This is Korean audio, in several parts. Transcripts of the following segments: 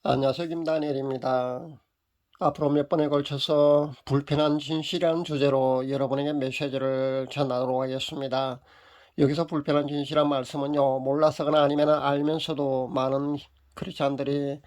안녕하세요. 김다니엘입니다. 앞으로 몇 번에 걸쳐서 불편한 진실이라는 주제로 여러분에게 메시지를 전하도록 하겠습니다. 여기서 불편한 진실이란 말씀은요, 몰라서거나 아니면 알면서도 많은 크리스찬들이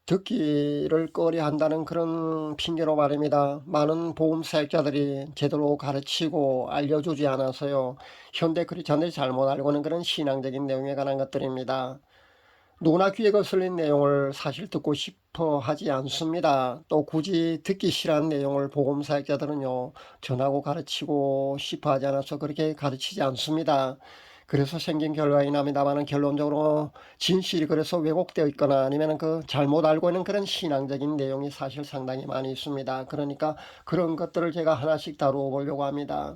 듣기를 꺼려 한다는 그런 핑계로 말입니다. 많은 복음 사역자들이 제대로 가르치고 알려주지 않아서요, 현대 크리스찬들이 잘못 알고 있는 그런 신앙적인 내용에 관한 것들입니다. 누구나 귀에 거슬린 내용을 사실 듣고 싶어 하지 않습니다. 또 굳이 듣기 싫어하는 내용을 복음 사역자들은요, 전하고 가르치고 싶어 하지 않아서 그렇게 가르치지 않습니다. 그래서 생긴 결과이긴 합니다만 결론적으로 진실이 그래서 왜곡되어 있거나 아니면 그 잘못 알고 있는 그런 신앙적인 내용이 사실 상당히 많이 있습니다. 그러니까 그런 것들을 제가 하나씩 다루어 보려고 합니다.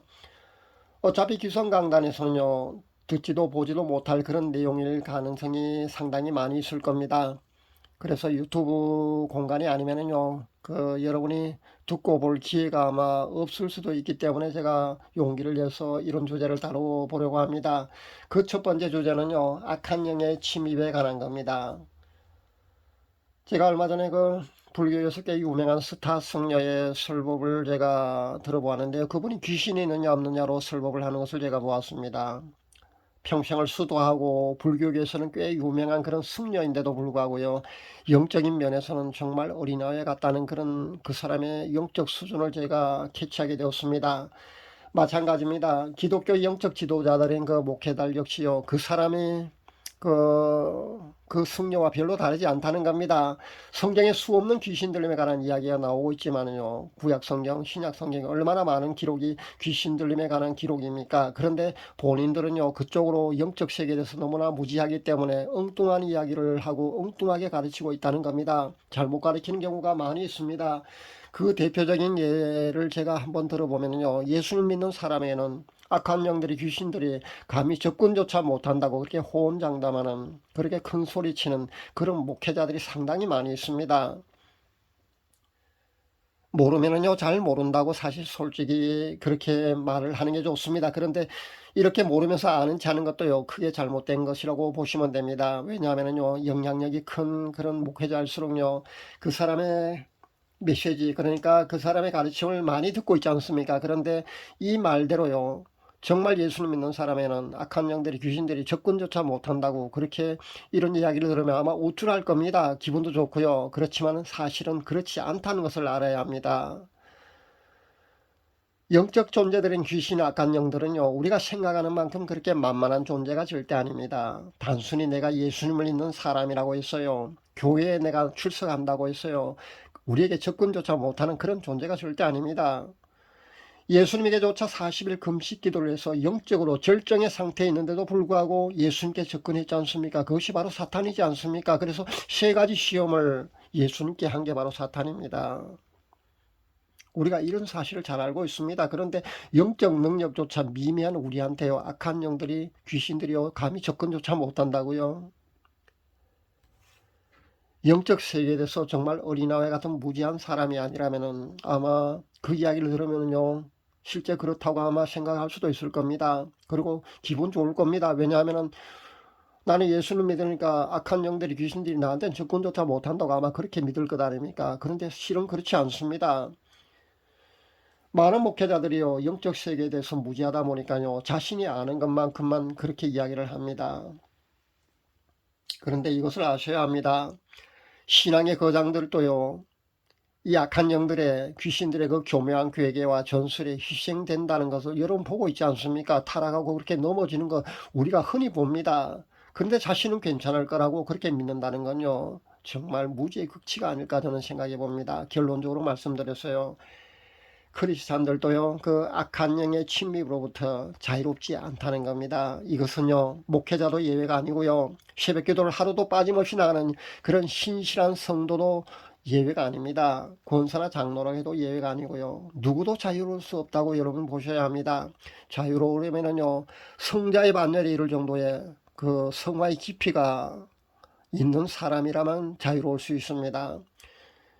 어차피 기성강단에서는요, 듣지도 보지도 못할 그런 내용일 가능성이 상당히 많이 있을 겁니다. 그래서 유튜브 공간이 아니면은요, 여러분이 듣고 볼 기회가 아마 없을 수도 있기 때문에 제가 용기를 내서 이런 주제를 다뤄보려고 합니다. 그 첫 번째 주제는요, 악한 영의 침입에 관한 겁니다. 제가 얼마 전에 불교에서 꽤 유명한 스타 성녀의 설법을 제가 들어보았는데요. 그분이 귀신이 있느냐 없느냐로 설법을 하는 것을 제가 보았습니다. 평생을 수도하고 불교계에서는 꽤 유명한 그런 승려인데도 불구하고요, 영적인 면에서는 정말 어린아이 같다는 그런 그 사람의 영적 수준을 제가 캐치하게 되었습니다. 마찬가지입니다. 기독교 영적 지도자들인 그 목회자들 역시요, 그 사람이 그 승려와 별로 다르지 않다는 겁니다. 성경에 수없는 귀신 들림에 관한 이야기가 나오고 있지만요, 구약 성경, 신약 성경에 얼마나 많은 기록이 귀신 들림에 관한 기록입니까? 그런데 본인들은요, 그쪽으로 영적 세계에 대해서 너무나 무지하기 때문에 엉뚱한 이야기를 하고 엉뚱하게 가르치고 있다는 겁니다. 잘못 가르치는 경우가 많이 있습니다. 그 대표적인 예를 제가 한번 들어보면요, 예수를 믿는 사람에는 악한 영들이, 귀신들이 감히 접근조차 못한다고 그렇게 호언장담하는, 그렇게 큰 소리치는 그런 목회자들이 상당히 많이 있습니다. 모르면은요, 잘 모른다고 사실 솔직히 그렇게 말을 하는 게 좋습니다. 그런데 이렇게 모르면서 아는 체 하는 것도요, 크게 잘못된 것이라고 보시면 됩니다. 왜냐하면은요, 영향력이 큰 그런 목회자일수록요, 그 사람의 메시지, 그러니까 그 사람의 가르침을 많이 듣고 있지 않습니까? 그런데 이 말대로요, 정말 예수를 믿는 사람에는 악한 영들이, 귀신들이 접근조차 못한다고 그렇게 이런 이야기를 들으면 아마 우쭐할 겁니다. 기분도 좋고요. 그렇지만 사실은 그렇지 않다는 것을 알아야 합니다. 영적 존재들인 귀신, 악한 영들은요, 우리가 생각하는 만큼 그렇게 만만한 존재가 절대 아닙니다. 단순히 내가 예수님을 믿는 사람이라고 했어요, 교회에 내가 출석한다고 했어요, 우리에게 접근조차 못하는 그런 존재가 절대 아닙니다. 예수님에게조차 40일 금식 기도를 해서 영적으로 절정의 상태에 있는데도 불구하고 예수님께 접근했지 않습니까? 그것이 바로 사탄이지 않습니까? 그래서 세 가지 시험을 예수님께 한 게 바로 사탄입니다. 우리가 이런 사실을 잘 알고 있습니다. 그런데 영적 능력조차 미미한 우리한테요, 악한 영들이, 귀신들이요, 감히 접근조차 못한다고요. 영적 세계에 대해서 정말 어린아이 같은 무지한 사람이 아니라면은 아마 그 이야기를 들으면요, 실제 그렇다고 아마 생각할 수도 있을 겁니다. 그리고 기분 좋을 겁니다. 왜냐하면은 나는 예수를 믿으니까 악한 영들이, 귀신들이 나한테는 접근조차 못한다고 아마 그렇게 믿을 것 아닙니까? 그런데 실은 그렇지 않습니다. 많은 목회자들이요, 영적 세계에 대해서 무지하다 보니까요, 자신이 아는 것만큼만 그렇게 이야기를 합니다. 그런데 이것을 아셔야 합니다. 신앙의 거장들도요, 이 악한 영들의, 귀신들의 그 교묘한 괴계와 전술에 희생된다는 것을 여러분 보고 있지 않습니까? 타락하고 그렇게 넘어지는 거 우리가 흔히 봅니다. 그런데 자신은 괜찮을 거라고 그렇게 믿는다는 건요, 정말 무지의 극치가 아닐까 저는 생각해 봅니다. 결론적으로 말씀드렸어요. 크리스찬들도요, 그 악한 영의 침입으로부터 자유롭지 않다는 겁니다. 이것은요, 목회자도 예외가 아니고요, 새벽기도를 하루도 빠짐없이 나가는 그런 신실한 성도도 예외가 아닙니다. 권사나 장로라 해도 예외가 아니고요, 누구도 자유로울 수 없다고 여러분 보셔야 합니다. 자유로우려면요, 성자의 반열에 이를 정도의 그 성화의 깊이가 있는 사람이라면 자유로울 수 있습니다.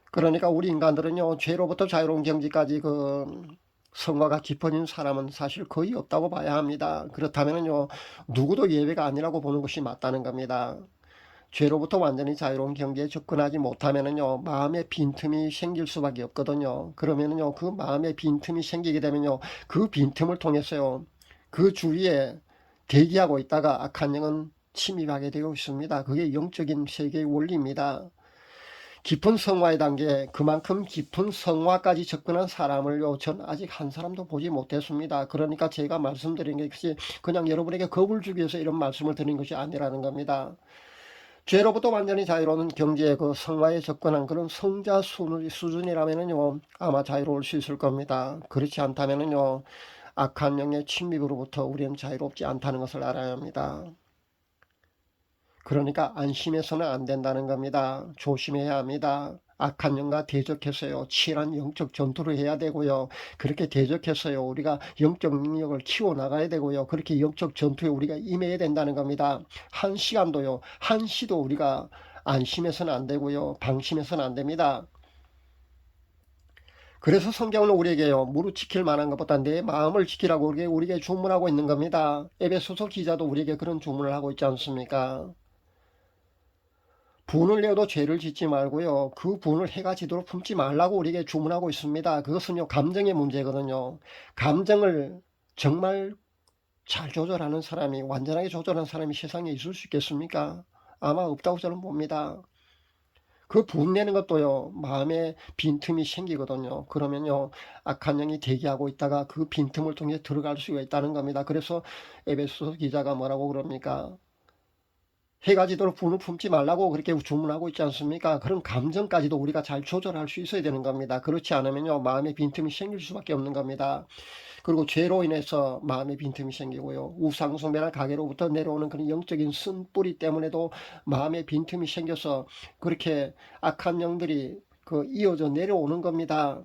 그러니까 우리 인간들은요, 죄로부터 자유로운 경지까지 성화가 깊어진 사람은 사실 거의 없다고 봐야 합니다. 그렇다면요, 누구도 예외가 아니라고 보는 것이 맞다는 겁니다. 죄로부터 완전히 자유로운 경지에 접근하지 못하면은요, 마음의 빈틈이 생길 수밖에 없거든요. 그러면은요, 그 마음의 빈틈이 생기게 되면요, 그 빈틈을 통해서요, 그 주위에 대기하고 있다가 악한 영은 침입하게 되고 있습니다. 그게 영적인 세계의 원리입니다. 깊은 성화의 단계, 그만큼 깊은 성화까지 접근한 사람을요, 전 아직 한 사람도 보지 못했습니다. 그러니까 제가 말씀드린 것이 그냥 여러분에게 겁을 주기 위해서 이런 말씀을 드린 것이 아니라는 겁니다. 죄로부터 완전히 자유로운 경지에 그 성화에 접근한 그런 성자 수준이라면요, 아마 자유로울 수 있을 겁니다. 그렇지 않다면요, 악한 영의 침입으로부터 우리는 자유롭지 않다는 것을 알아야 합니다. 그러니까 안심해서는 안 된다는 겁니다. 조심해야 합니다. 악한 영과 대적해서요, 치열한 영적 전투를 해야 되고요. 그렇게 대적해서요, 우리가 영적 능력을 키워나가야 되고요. 그렇게 영적 전투에 우리가 임해야 된다는 겁니다. 한 시간도요, 한 시도 우리가 안심해서는 안 되고요. 방심해서는 안 됩니다. 그래서 성경은 우리에게요, 무릇 지킬 만한 것보다 내 마음을 지키라고 우리에게 주문하고 있는 겁니다. 에베소서 기자도 우리에게 그런 주문을 하고 있지 않습니까? 분을 내어도 죄를 짓지 말고요. 그 분을 해가 지도록 품지 말라고 우리에게 주문하고 있습니다. 그것은요, 감정의 문제거든요. 감정을 정말 잘 조절하는 사람이, 완전하게 조절하는 사람이 세상에 있을 수 있겠습니까? 아마 없다고 저는 봅니다. 그 분내는 것도요, 마음에 빈틈이 생기거든요. 그러면요, 악한 영이 대기하고 있다가 그 빈틈을 통해 들어갈 수가 있다는 겁니다. 그래서 에베소서 기자가 뭐라고 그럽니까? 해가 지도록 분을 품지 말라고 그렇게 주문하고 있지 않습니까? 그런 감정까지도 우리가 잘 조절할 수 있어야 되는 겁니다. 그렇지 않으면요, 마음의 빈틈이 생길 수밖에 없는 겁니다. 그리고 죄로 인해서 마음의 빈틈이 생기고요, 우상숭배나 가게로부터 내려오는 그런 영적인 쓴뿌리 때문에도 마음의 빈틈이 생겨서 그렇게 악한 영들이 이어져 내려오는 겁니다.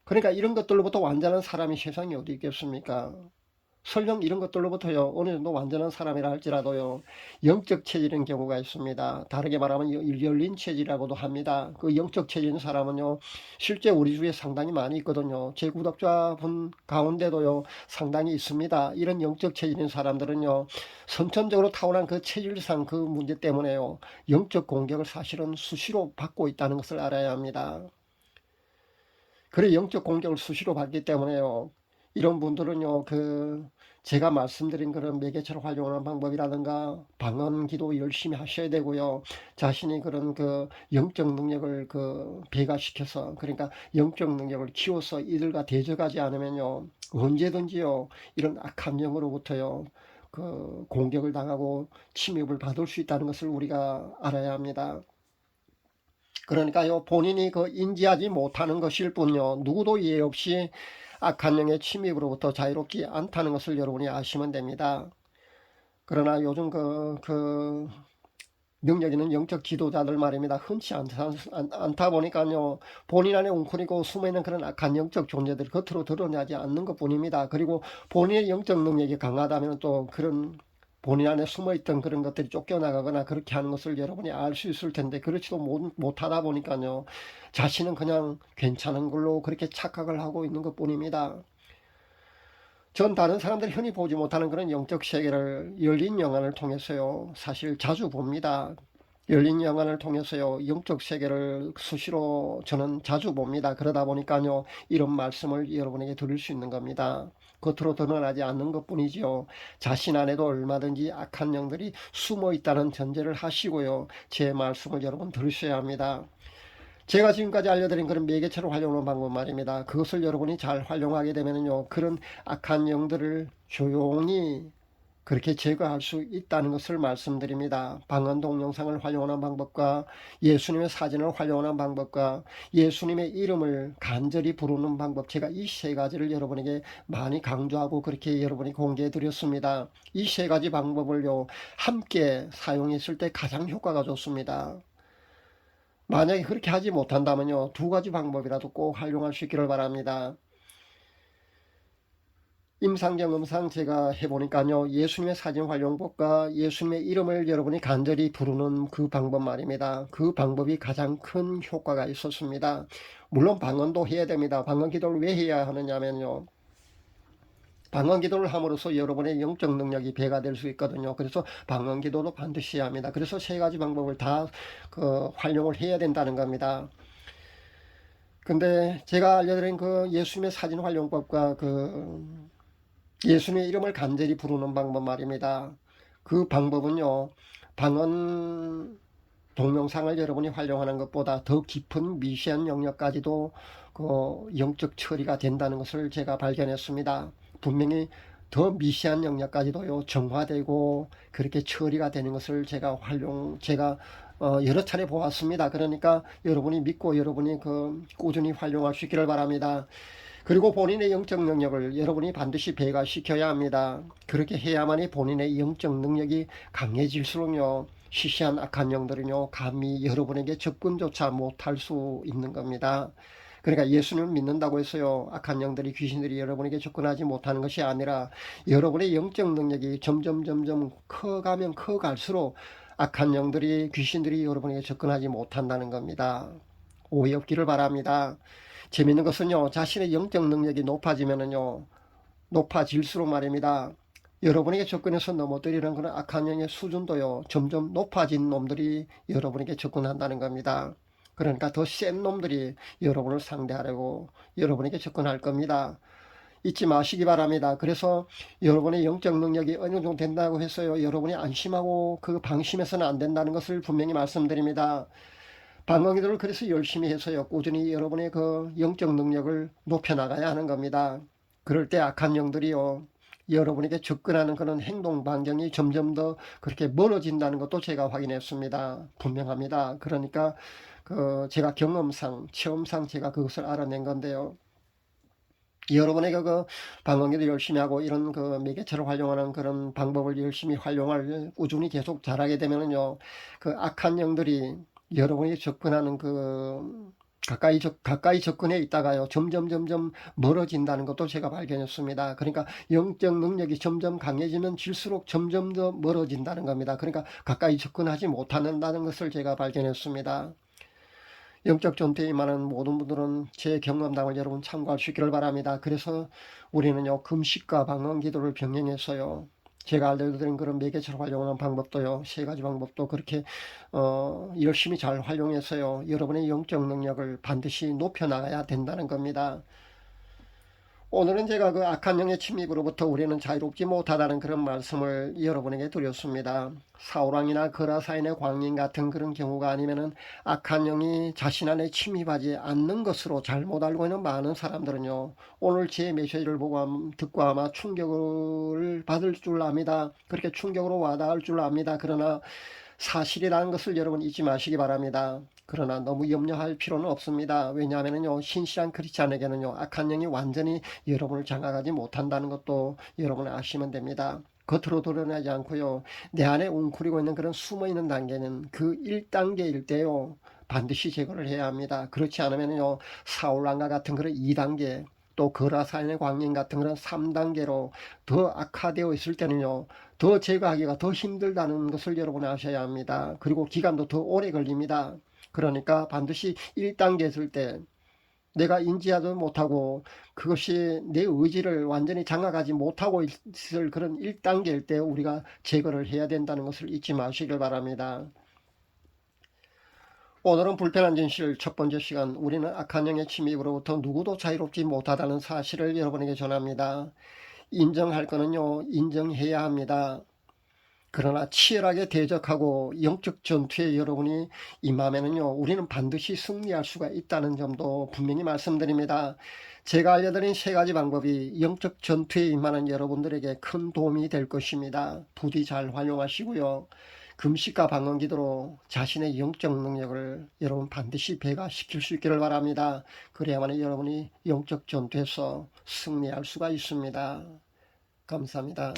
그러니까 이런 것들로부터 완전한 사람이 세상에 어디 있겠습니까? 설령 이런 것들로부터요, 어느 정도 완전한 사람이라 할지라도요, 영적 체질인 경우가 있습니다. 다르게 말하면 열린 체질이라고도 합니다. 그 영적 체질인 사람은요, 실제 우리 주위에 상당히 많이 있거든요. 제 구독자분 가운데도요, 상당히 있습니다. 이런 영적 체질인 사람들은요, 선천적으로 타고난 그 체질상 그 문제 때문에요, 영적 공격을 사실은 수시로 받고 있다는 것을 알아야 합니다. 그래, 영적 공격을 수시로 받기 때문에요, 이런 분들은요, 제가 말씀드린 그런 매개체를 활용하는 방법이라든가 방언 기도 열심히 하셔야 되고요. 자신이 그런 영적 능력을 배가시켜서, 그러니까 영적 능력을 키워서 이들과 대적하지 않으면요, 언제든지요, 이런 악한 영으로부터요, 공격을 당하고 침입을 받을 수 있다는 것을 우리가 알아야 합니다. 그러니까요, 본인이 인지하지 못하는 것일 뿐요, 누구도 이해 없이 악한 영의 침입으로부터 자유롭지 않다는 것을 여러분이 아시면 됩니다. 그러나 요즘 능력 있는 영적 지도자들 말입니다, 흔치 않다 보니까요, 본인 안에 웅크리고 숨어있는 그런 악한 영적 존재들이 겉으로 드러나지 않는 것 뿐입니다. 그리고 본인의 영적 능력이 강하다면 또 그런 본인 안에 숨어있던 그런 것들이 쫓겨나가거나 그렇게 하는 것을 여러분이 알 수 있을 텐데, 그렇지도 못하다 보니까요, 자신은 그냥 괜찮은 걸로 그렇게 착각을 하고 있는 것 뿐입니다. 전 다른 사람들이 흔히 보지 못하는 그런 영적 세계를 열린 영안을 통해서요, 사실 자주 봅니다. 열린 영안을 통해서요, 영적 세계를 수시로 저는 자주 봅니다. 그러다 보니까요, 이런 말씀을 여러분에게 드릴 수 있는 겁니다. 겉으로 드러나지 않는 것 뿐이지요, 자신 안에도 얼마든지 악한 영들이 숨어 있다는 전제를 하시고요, 제 말씀을 여러분 들으셔야 합니다. 제가 지금까지 알려드린 그런 매개체를 활용하는 방법 말입니다. 그것을 여러분이 잘 활용하게 되면요, 그런 악한 영들을 조용히 그렇게 제거할 수 있다는 것을 말씀드립니다. 방언 동영상을 활용하는 방법과 예수님의 사진을 활용하는 방법과 예수님의 이름을 간절히 부르는 방법, 제가 이 세 가지를 여러분에게 많이 강조하고 그렇게 여러분이 공개해 드렸습니다. 이 세 가지 방법을요, 함께 사용했을 때 가장 효과가 좋습니다. 만약에 그렇게 하지 못한다면요, 두 가지 방법이라도 꼭 활용할 수 있기를 바랍니다. 임상경 음상 제가 해보니까요, 예수님의 사진 활용법과 예수님의 이름을 여러분이 간절히 부르는 그 방법 말입니다. 그 방법이 가장 큰 효과가 있었습니다. 물론 방언도 해야 됩니다. 방언 기도를 왜 해야 하느냐면요, 방언 기도를 함으로써 여러분의 영적 능력이 배가 될 수 있거든요. 그래서 방언 기도도 반드시 해야 합니다. 그래서 세 가지 방법을 다 활용을 해야 된다는 겁니다. 근데 제가 알려드린 그 예수님의 사진 활용법과 그 예수님의 이름을 간절히 부르는 방법 말입니다. 그 방법은요, 방언 동영상을 여러분이 활용하는 것보다 더 깊은 미시한 영역까지도 그 영적 처리가 된다는 것을 제가 발견했습니다. 분명히 더 미시한 영역까지도요 정화되고 그렇게 처리가 되는 것을 제가 여러 차례 보았습니다. 그러니까 여러분이 믿고 여러분이 꾸준히 활용할 수 있기를 바랍니다. 그리고 본인의 영적 능력을 여러분이 반드시 배가시켜야 합니다. 그렇게 해야만이 본인의 영적 능력이 강해질수록요 시시한 악한 영들은요 감히 여러분에게 접근조차 못할 수 있는 겁니다. 그러니까 예수님을 믿는다고 해서요 악한 영들이 귀신들이 여러분에게 접근하지 못하는 것이 아니라 여러분의 영적 능력이 점점 커가면 커갈수록 악한 영들이 귀신들이 여러분에게 접근하지 못한다는 겁니다. 오해 없기를 바랍니다. 재밌는 것은요 자신의 영적 능력이 높아질수록 말입니다 여러분에게 접근해서 넘어뜨리는 그런 악한 영의 수준도요 점점 높아진 놈들이 여러분에게 접근한다는 겁니다. 그러니까 더 센 놈들이 여러분을 상대하려고 여러분에게 접근할 겁니다. 잊지 마시기 바랍니다. 그래서 여러분의 영적 능력이 어느 정도 된다고 해서요 여러분이 안심하고 그 방심해서는 안 된다는 것을 분명히 말씀드립니다. 방언기도를 그래서 열심히 해서요 꾸준히 여러분의 그 영적 능력을 높여나가야 하는 겁니다. 그럴 때 악한 영들이요 여러분에게 접근하는 그런 행동 반경이 점점 더 그렇게 멀어진다는 것도 제가 확인했습니다. 분명합니다. 그러니까 제가 경험상 체험상 제가 그것을 알아낸 건데요. 여러분에게 방언기도 열심히 하고 이런 매개체를 활용하는 그런 방법을 열심히 활용할 꾸준히 계속 잘하게 되면은요 그 악한 영들이 여러분이 접근하는 가까이 접근해 있다가요 점점 멀어진다는 것도 제가 발견했습니다. 그러니까 영적 능력이 점점 강해지면 질수록 점점 더 멀어진다는 겁니다. 그러니까 가까이 접근하지 못한다는 것을 제가 발견했습니다. 영적 전투에 임하는 모든 분들은 제 경험담을 여러분 참고할 수 있기를 바랍니다. 그래서 우리는요 금식과 방언 기도를 병행해서요 제가 알려드린 그런 매개체를 활용하는 방법도요 세 가지 방법도 그렇게 열심히 잘 활용해서요 여러분의 영적 능력을 반드시 높여 나가야 된다는 겁니다. 오늘은 제가 악한 영의 침입으로부터 우리는 자유롭지 못하다는 그런 말씀을 여러분에게 드렸습니다. 사울왕이나 거라사인의 광인 같은 그런 경우가 아니면은 악한 영이 자신 안에 침입하지 않는 것으로 잘못 알고 있는 많은 사람들은요 오늘 제 메시지를 듣고 아마 충격을 받을 줄 압니다. 그렇게 충격으로 와닿을 줄 압니다. 그러나 사실이라는 것을 여러분 잊지 마시기 바랍니다. 그러나 너무 염려할 필요는 없습니다. 왜냐하면요 신실한 크리스찬에게는요 악한 영이 완전히 여러분을 장악하지 못한다는 것도 여러분 아시면 됩니다. 겉으로 드러나지 않고요 내 안에 웅크리고 있는 그런 숨어있는 단계는 그 1단계일 때요 반드시 제거를 해야 합니다. 그렇지 않으면요 사울왕과 같은 그런 2단계 또 거라사인의 광인 같은 그런 3단계로 더 악화되어 있을 때는요 더 제거하기가 더 힘들다는 것을 여러분 아셔야 합니다. 그리고 기간도 더 오래 걸립니다. 그러니까 반드시 1단계 했을 때 내가 인지하지 못하고 그것이 내 의지를 완전히 장악하지 못하고 있을 그런 1단계일 때 우리가 제거를 해야 된다는 것을 잊지 마시길 바랍니다. 오늘은 불편한 진실 첫 번째 시간 우리는 악한 영의 침입으로부터 누구도 자유롭지 못하다는 사실을 여러분에게 전합니다. 인정할 거는요 인정해야 합니다. 그러나 치열하게 대적하고 영적 전투에 여러분이 임하면은요 우리는 반드시 승리할 수가 있다는 점도 분명히 말씀드립니다. 제가 알려드린 세 가지 방법이 영적 전투에 임하는 여러분들에게 큰 도움이 될 것입니다. 부디 잘 활용하시고요 금식과 방언 기도로 자신의 영적 능력을 여러분 반드시 배가시킬 수 있기를 바랍니다. 그래야만 여러분이 영적 전투에서 승리할 수가 있습니다. 감사합니다.